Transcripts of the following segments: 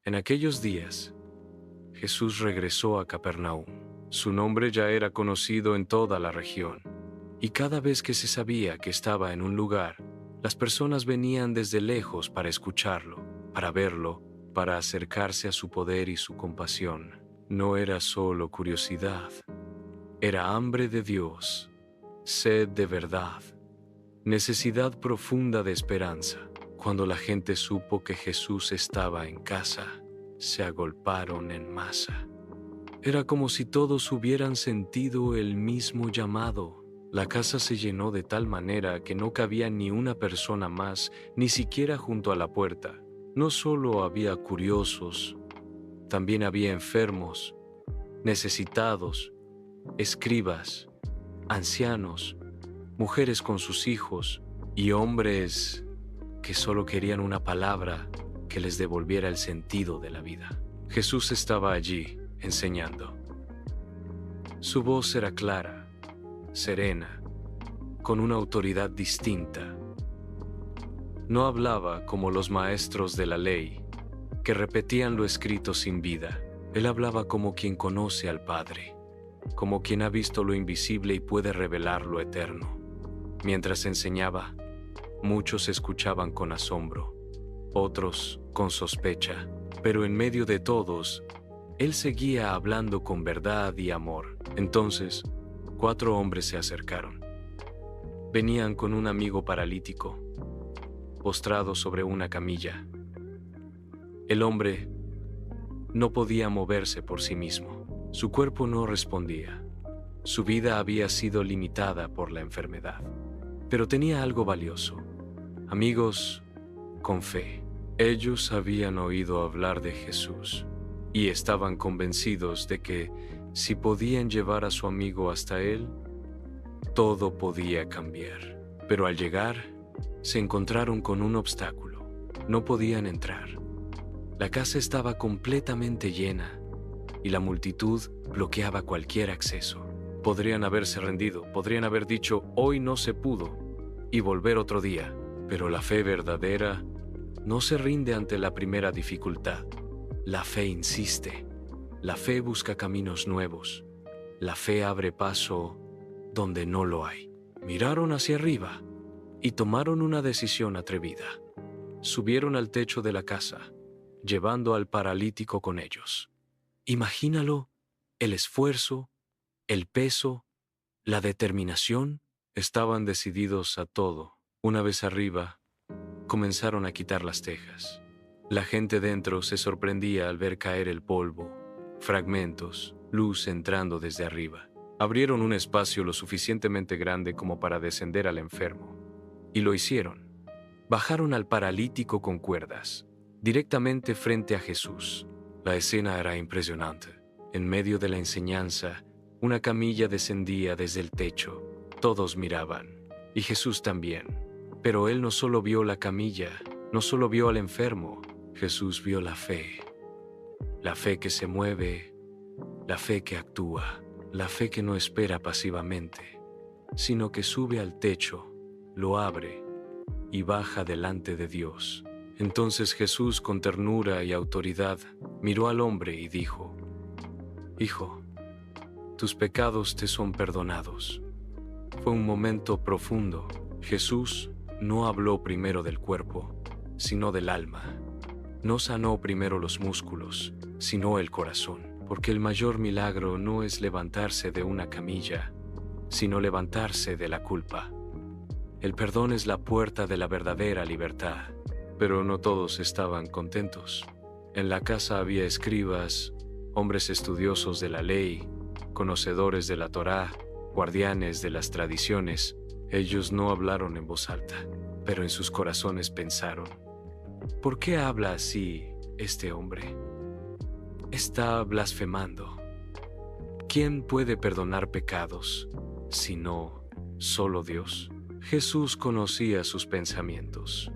En aquellos días, Jesús regresó a Capernaum. Su nombre ya era conocido en toda la región, y cada vez que se sabía que estaba en un lugar, las personas venían desde lejos para escucharlo, para verlo, para acercarse a su poder y su compasión. No era solo curiosidad, era hambre de Dios, sed de verdad, necesidad profunda de esperanza. Cuando la gente supo que Jesús estaba en casa, se agolparon en masa. Era como si todos hubieran sentido el mismo llamado. La casa se llenó de tal manera que no cabía ni una persona más, ni siquiera junto a la puerta. No solo había curiosos, también había enfermos, necesitados, escribas, ancianos, mujeres con sus hijos y hombres que solo querían una palabra que les devolviera el sentido de la vida. Jesús estaba allí, enseñando. Su voz era clara, serena, con una autoridad distinta. No hablaba como los maestros de la ley, que repetían lo escrito sin vida. Él hablaba como quien conoce al Padre, como quien ha visto lo invisible y puede revelar lo eterno. Mientras enseñaba, muchos escuchaban con asombro, otros con sospecha, pero en medio de todos, Él seguía hablando con verdad y amor. Entonces, 4 hombres se acercaron. Venían con un amigo paralítico, postrado sobre una camilla. El hombre no podía moverse por sí mismo. Su cuerpo no respondía. Su vida había sido limitada por la enfermedad. Pero tenía algo valioso: amigos con fe. Ellos habían oído hablar de Jesús y estaban convencidos de que si podían llevar a su amigo hasta él, todo podía cambiar. Pero al llegar, se encontraron con un obstáculo. No podían entrar. La casa estaba completamente llena y la multitud bloqueaba cualquier acceso. Podrían haberse rendido, podrían haber dicho, hoy no se pudo, y volver otro día. Pero la fe verdadera no se rinde ante la primera dificultad. La fe insiste. La fe busca caminos nuevos. La fe abre paso donde no lo hay. Miraron hacia arriba y tomaron una decisión atrevida. Subieron al techo de la casa, llevando al paralítico con ellos. Imagínalo, el esfuerzo, el peso, la determinación. Estaban decididos a todo. Una vez arriba, comenzaron a quitar las tejas. La gente dentro se sorprendía al ver caer el polvo, fragmentos, luz entrando desde arriba. Abrieron un espacio lo suficientemente grande como para descender al enfermo. Y lo hicieron. Bajaron al paralítico con cuerdas, directamente frente a Jesús. La escena era impresionante. En medio de la enseñanza, una camilla descendía desde el techo. Todos miraban, y Jesús también. Pero Él no solo vio la camilla, no solo vio al enfermo. Jesús vio la fe que se mueve, la fe que actúa, la fe que no espera pasivamente, sino que sube al techo, lo abre y baja delante de Dios. Entonces Jesús, con ternura y autoridad, miró al hombre y dijo: Hijo, tus pecados te son perdonados. Fue un momento profundo. Jesús no habló primero del cuerpo, sino del alma. No sanó primero los músculos, sino el corazón, porque el mayor milagro no es levantarse de una camilla, sino levantarse de la culpa. El perdón es la puerta de la verdadera libertad. Pero no todos estaban contentos. En la casa había escribas, hombres estudiosos de la ley, conocedores de la Torá, guardianes de las tradiciones. Ellos no hablaron en voz alta, pero en sus corazones pensaron: ¿por qué habla así este hombre? Está blasfemando. ¿Quién puede perdonar pecados sino solo Dios? Jesús conocía sus pensamientos.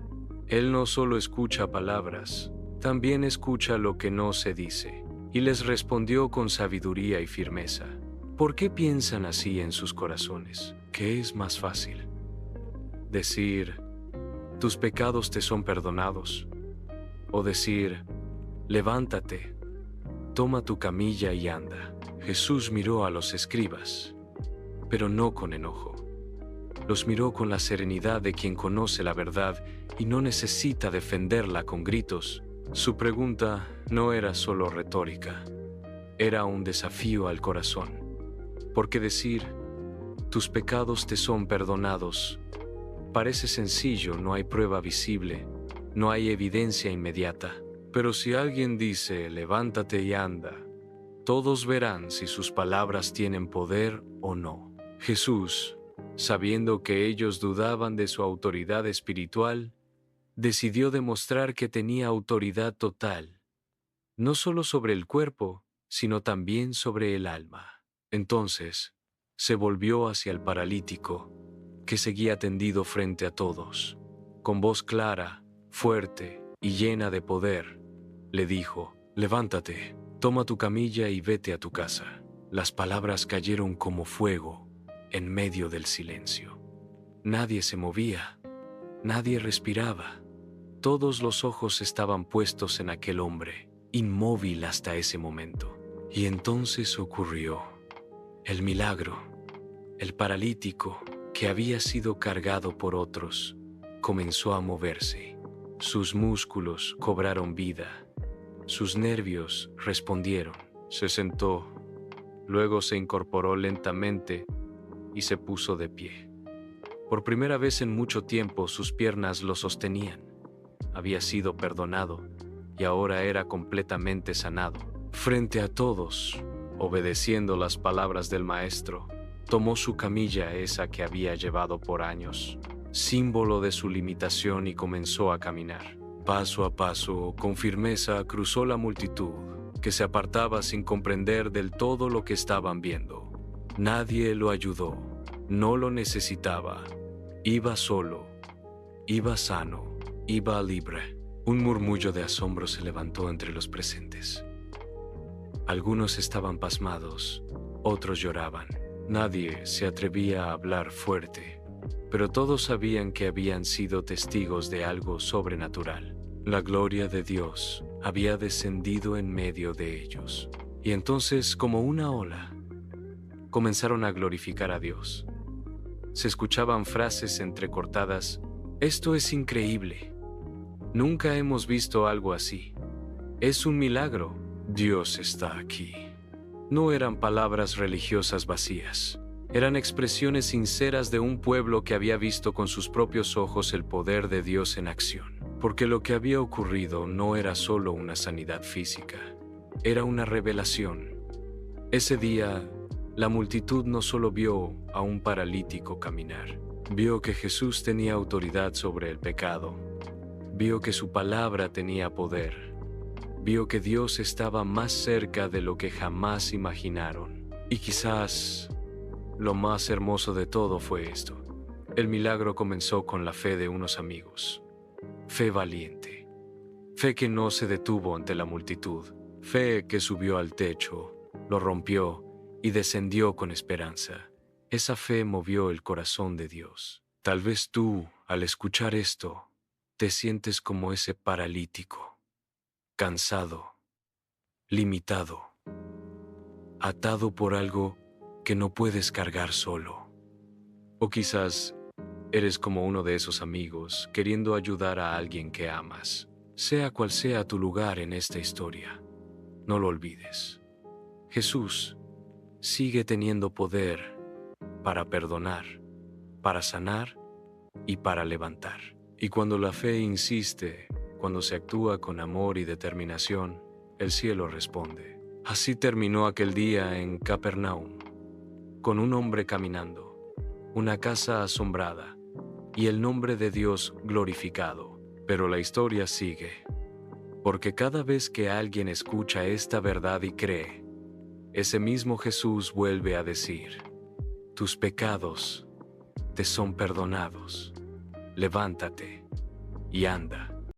Él no solo escucha palabras, también escucha lo que no se dice, y les respondió con sabiduría y firmeza. ¿Por qué piensan así en sus corazones? ¿Qué es más fácil? Decir, tus pecados te son perdonados, o decir, levántate, toma tu camilla y anda. Jesús miró a los escribas, pero no con enojo. Los miró con la serenidad de quien conoce la verdad y no necesita defenderla con gritos. Su pregunta no era solo retórica, era un desafío al corazón. Porque decir, tus pecados te son perdonados, parece sencillo, no hay prueba visible, no hay evidencia inmediata. Pero si alguien dice, levántate y anda, todos verán si sus palabras tienen poder o no. Jesús, sabiendo que ellos dudaban de su autoridad espiritual, decidió demostrar que tenía autoridad total, no solo sobre el cuerpo, sino también sobre el alma. Entonces, se volvió hacia el paralítico, que seguía tendido frente a todos. Con voz clara, fuerte y llena de poder, le dijo, levántate, toma tu camilla y vete a tu casa. Las palabras cayeron como fuego en medio del silencio. Nadie se movía, nadie respiraba. Todos los ojos estaban puestos en aquel hombre, inmóvil hasta ese momento. Y entonces ocurrió el milagro. El paralítico, que había sido cargado por otros, comenzó a moverse. Sus músculos cobraron vida. Sus nervios respondieron. Se sentó, luego se incorporó lentamente y se puso de pie. Por primera vez en mucho tiempo sus piernas lo sostenían. Había sido perdonado y ahora era completamente sanado. Frente a todos, obedeciendo las palabras del Maestro, tomó su camilla, esa que había llevado por años, símbolo de su limitación, y comenzó a caminar. Paso a paso, con firmeza, cruzó la multitud, que se apartaba sin comprender del todo lo que estaban viendo. Nadie lo ayudó, no lo necesitaba. Iba solo, iba sano, iba libre. Un murmullo de asombro se levantó entre los presentes. Algunos estaban pasmados, otros lloraban. Nadie se atrevía a hablar fuerte, pero todos sabían que habían sido testigos de algo sobrenatural. La gloria de Dios había descendido en medio de ellos. Y entonces, como una ola, comenzaron a glorificar a Dios. Se escuchaban frases entrecortadas: «Esto es increíble. Nunca hemos visto algo así. Es un milagro. Dios está aquí». No eran palabras religiosas vacías. Eran expresiones sinceras de un pueblo que había visto con sus propios ojos el poder de Dios en acción. Porque lo que había ocurrido no era solo una sanidad física, era una revelación. Ese día, la multitud no solo vio a un paralítico caminar, vio que Jesús tenía autoridad sobre el pecado, vio que su palabra tenía poder, vio que Dios estaba más cerca de lo que jamás imaginaron. Y quizás lo más hermoso de todo fue esto. El milagro comenzó con la fe de unos amigos. Fe valiente. Fe que no se detuvo ante la multitud. Fe que subió al techo, lo rompió y descendió con esperanza. Esa fe movió el corazón de Dios. Tal vez tú, al escuchar esto, te sientes como ese paralítico, cansado, limitado, atado por algo que no puedes cargar solo. O quizás eres como uno de esos amigos queriendo ayudar a alguien que amas. Sea cual sea tu lugar en esta historia, no lo olvides. Jesús sigue teniendo poder para perdonar, para sanar y para levantar. Y cuando la fe insiste, cuando se actúa con amor y determinación, el cielo responde. Así terminó aquel día en Capernaum, con un hombre caminando, una casa asombrada y el nombre de Dios glorificado. Pero la historia sigue, porque cada vez que alguien escucha esta verdad y cree, ese mismo Jesús vuelve a decir: tus pecados te son perdonados, levántate y anda.